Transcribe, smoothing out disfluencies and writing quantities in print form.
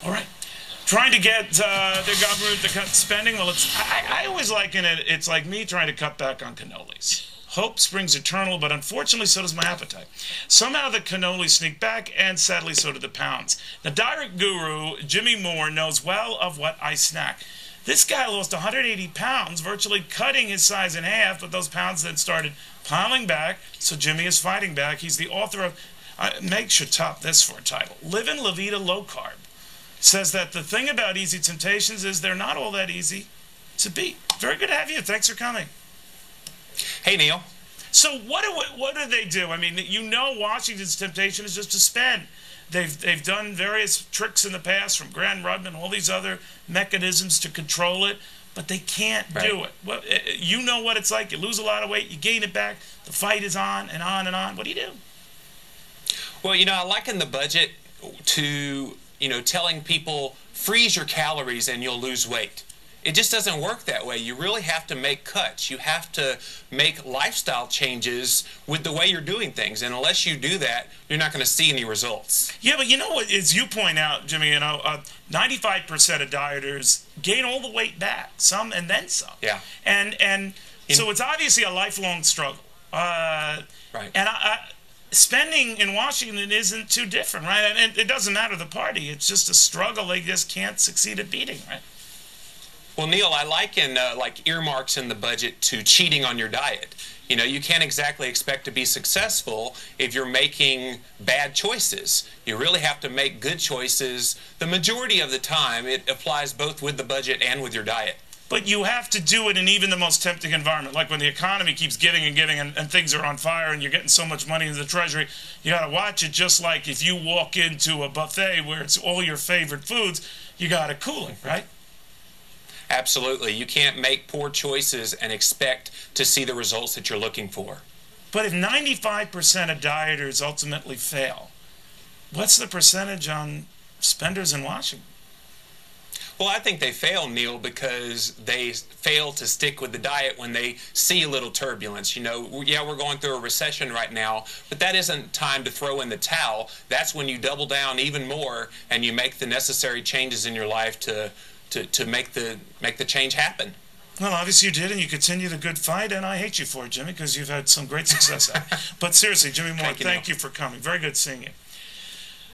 All right. Trying to get the government to cut spending. Well, I always liken it. It's like me trying to cut back on cannolis. Hope springs eternal, but unfortunately, so does my appetite. Somehow the cannolis sneak back, and sadly, so do the pounds. The diet guru, Jimmy Moore, knows well of what I snack. This guy lost 180 pounds, virtually cutting his size in half, but those pounds then started piling back, so Jimmy is fighting back. He's the author of, Meg should top this for a title, Livin' La Vida Low-Carb. Says that the thing about Easy Temptations is they're not all that easy to beat. Very good to have you. Thanks for coming. Hey, Neil. So what do they do? I mean, you know Washington's temptation is just to spend. They've done various tricks in the past, from Grand Rudman, all these other mechanisms to control it, but they can't do it. Well, you know what it's like. You lose a lot of weight, you gain it back, the fight is on and on and on. What do you do? Well, you know, I liken the budget to, telling people freeze your calories and you'll lose weight. It just doesn't work that way. You really have to make cuts. You have to make lifestyle changes with the way you're doing things. And unless you do that, you're not going to see any results. Yeah, but you know what, as you point out, Jimmy, 95% of dieters gain all the weight back, some and then some. Yeah. And so it's obviously a lifelong struggle. Right. And spending in Washington isn't too different, right? And it doesn't matter the party. It's just a struggle they just can't succeed at beating, right? Well, Neil, I liken like earmarks in the budget to cheating on your diet. You can't exactly expect to be successful if you're making bad choices. You really have to make good choices. The majority of the time, it applies both with the budget and with your diet. But you have to do it in even the most tempting environment, like when the economy keeps giving and giving and things are on fire and you're getting so much money in the treasury. You got to watch it, just like if you walk into a buffet where it's all your favorite foods, you got to cool it, right? Absolutely. You can't make poor choices and expect to see the results that you're looking for. But if 95% of dieters ultimately fail, what's the percentage on spenders in Washington? Well, I think they fail, Neil, because they fail to stick with the diet when they see a little turbulence. Yeah, we're going through a recession right now, but that isn't time to throw in the towel. That's when you double down even more and you make the necessary changes in your life to make the change happen. Well, obviously you did, and you continue the good fight, and I hate you for it, Jimmy, because you've had some great success at it. But seriously, Jimmy Moore, thank you for coming. Very good seeing you.